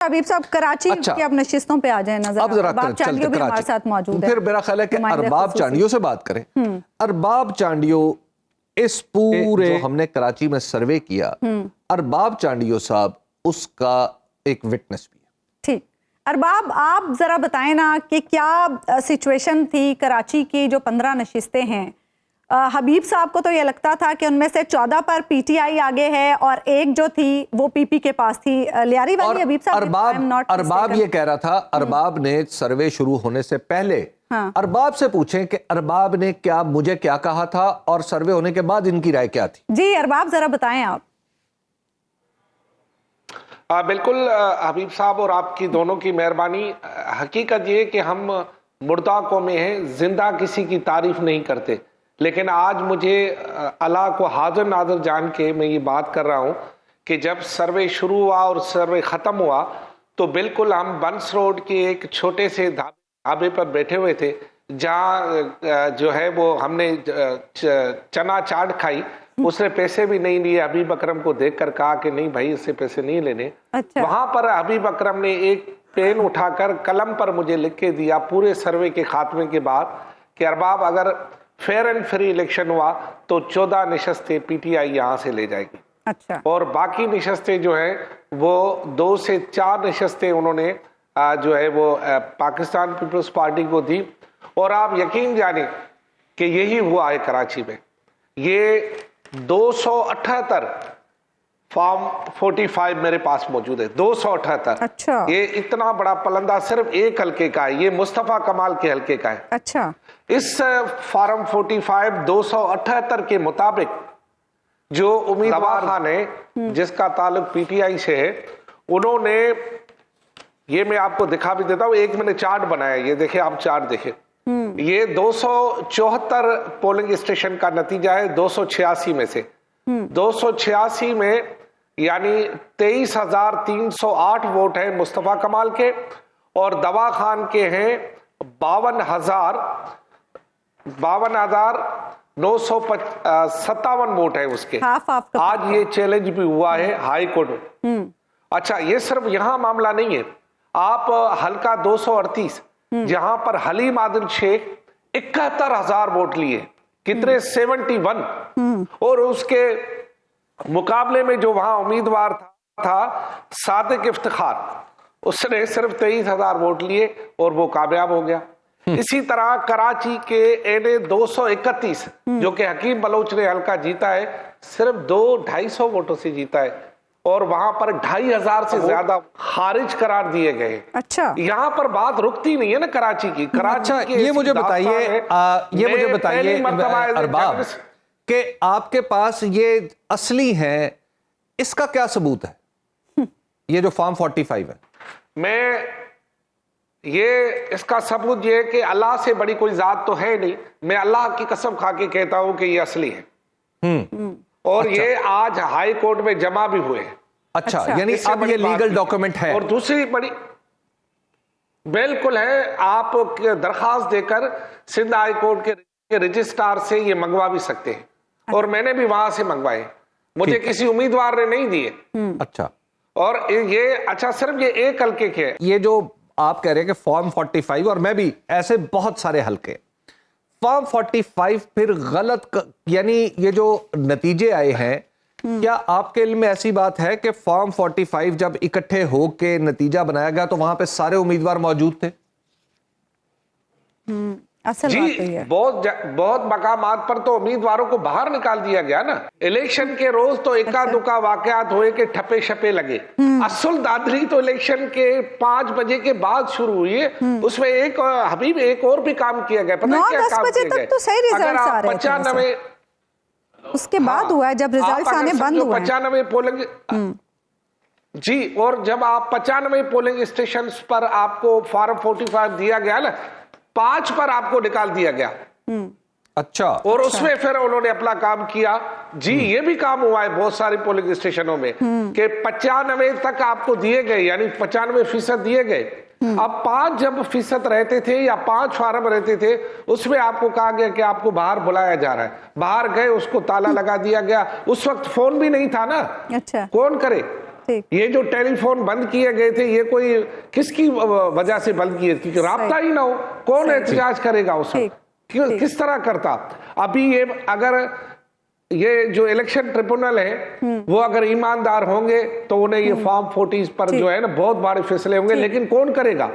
हबीब साहब कराची की अब नशिस्तों पे आ जाए नजर। अब जरा अरबाब चांडियो भी हमारे साथ मौजूद है। फिर मेरा ख्याल है कि अरबाब चांडियो से बात करें। अरबाब चांडियो इस पूरे जो हमने कराची में सर्वे किया, अरबाब चांडियो साहब उसका एक विटनेस भी है। ठीक, अरबाब आप जरा बताएं ना कि क्या सिचुएशन थी कराची की जो 15 नशिस्तें हैं। हबीब साहब को तो ये लगता था कि उनमें से 14 पर पीटीआई आगे है और एक जो थी वो पीपी के पास थी, लियारी वाली। हबीब साहब अरबाब ये कह रहा था, अरबाब ने सर्वे शुरू होने से पहले अरबाब से पूछें कि अरबाब ने क्या मुझे क्या कहा था और सर्वे होने के बाद इनकी राय क्या थी। जी अरबाब जरा बताएं आप। बिल्कुल हबीब साहब और आपकी दोनों की मेहरबानी। हकीकत ये कि हम मुर्दा कौमें हैं, जिंदा किसी की तारीफ नहीं करते, लेकिन आज मुझे अल्लाह को हाजिर नाज़र जान के मैं ये बात कर रहा हूँ कि जब सर्वे शुरू हुआ और सर्वे ख़त्म हुआ तो बिल्कुल हम बंस रोड के एक छोटे से ढाबे पर बैठे हुए थे, जहाँ जो है वो हमने चना चाट खाई। उसने पैसे भी नहीं लिए। हबीब अकरम को देखकर कहा कि नहीं भाई इससे पैसे नहीं लेने। अच्छा। वहां पर हबीब अकरम ने एक पेन उठाकर कलम पर मुझे लिख के दिया पूरे सर्वे के खात्मे के बाद कि अरबाब अगर फेयर एंड फ्री इलेक्शन हुआ तो 14 नशस्तें पीटीआई यहां से ले जाएगी। अच्छा। और बाकी नशस्तें जो है वो 2 से 4 नशस्तें उन्होंने जो है वो पाकिस्तान पीपल्स पार्टी को दी। और आप यकीन जाने कि यही हुआ है कराची में। ये 278 फॉर्म 45 मेरे पास मौजूद है, 278। अच्छा। ये इतना बड़ा पलंदा सिर्फ एक हल्के का है, ये मुस्तफा कमाल के हल्के का है। अच्छा। इस फॉर्म 45 278 के मुताबिक जो उम्मीदवार खान है जिसका ताल्लुक पीटीआई से है, उन्होंने, ये मैं आपको दिखा भी देता हूं, एक मैंने चार्ट बनाया, ये देखिए आप चार्ट देखिए। ये 274 पोलिंग स्टेशन का नतीजा है 286 में से। 286 में यानी 23,308 वोट है मुस्तफा कमाल के और दवा खान के हैं 52,957 वोट है उसके। आज ये चैलेंज भी हुआ है हाई कोर्ट में। अच्छा, ये सिर्फ यहां मामला नहीं है। आप हल्का 238 जहां पर हलीम आदिल शेख 71,000 वोट लिए, कितने 71, और उसके मुकाबले में जो वहां उम्मीदवार था सादिक इफ्तिखार, उसने सिर्फ 23,000 वोट लिए और वो कामयाब हो गया। इसी तरह कराची के एने 231 जो कि हकीम बलोच ने हल्का जीता है, सिर्फ 200-250 वोटों से जीता है और वहां पर 2,500 से ज्यादा खारिज करार दिए गए। अच्छा। यहाँ पर बात रुकती नहीं है ना कराची की। कराची अच्छा, ये मुझे बताइए अरबाब कि आपके पास ये असली है, इसका क्या सबूत है? ये जो फॉर्म 45 है, इसका सबूत ये है कि अल्लाह से बड़ी कोई जात तो है नहीं। मैं अल्लाह की कसम खा के कहता हूं कि ये असली है। और अच्छा। ये आज हाई कोर्ट में जमा भी हुए हैं। अच्छा, यानी अब ये लीगल डॉक्यूमेंट है। और दूसरी बड़ी बिल्कुल है, आप दरखास्त देकर सिंध हाई कोर्ट के रजिस्ट्रार से ये मंगवा भी सकते हैं। और मैंने भी वहां से मंगवाए, मुझे किसी उम्मीदवार ने नहीं दिए। अच्छा। और ये अच्छा सिर्फ ये एक हल्के के, ये जो आप कह रहे हैं कि फॉर्म 45, और मैं भी ऐसे बहुत सारे हल्के, फॉर्म 45 फिर गलत यानी ये जो नतीजे आए हैं, क्या आपके इल्म में ऐसी बात है कि फॉर्म 45 जब इकट्ठे होके नतीजा बनाया गया तो वहां पे सारे उम्मीदवार मौजूद थे? असल जी, बात तो है। बहुत मकामात पर तो उम्मीदवारों को बाहर निकाल दिया गया ना। इलेक्शन के रोज तो इक्का दुक्का वाकयात हुए कि ठप्पे शप्पे लगे। असल दादरी तो इलेक्शन के 5 बजे के बाद शुरू हुई है। उसमें एक हबीब एक और भी काम किया गया, पता है क्या काम किया गया? तो सही रिजल्ट आ रहे थे 95 उसके बाद हुआ है जब रिजल्ट आने बंद हुए 95 पोलिंग जी। और जब आप 95 पोलिंग स्टेशन पर आपको फॉर्म 45 दिया गया ना, 5 पर आपको निकाल दिया गया। अच्छा। और उसमें फिर उन्होंने अपना काम किया। जी, ये भी काम हुआ है बहुत सारे पोलिंग स्टेशनों में कि 95 तक आपको दिए गए, यानी 95% दिए गए। अब 5 जब फीसद रहते थे या 5 फार्म रहते थे, उसमें आपको कहा गया कि आपको बाहर बुलाया जा रहा है। बाहर गए, उसको ताला लगा दिया गया। उस वक्त फोन भी नहीं था ना। अच्छा। कौन करे? ठीक। ये जो टेलीफोन बंद किए गए थे, ये कोई किसकी वजह से बंद किए? क्योंकि राब्ता ही ना हो, कौन एहतजाज करेगा उस ठीक, वक्त? किस तरह करता? अभी ये अगर ये जो इलेक्शन ट्रिब्यूनल है वो अगर ईमानदार होंगे तो उन्हें ये फॉर्म 40 पर जो है ना बहुत बड़े फैसले होंगे, लेकिन कौन करेगा?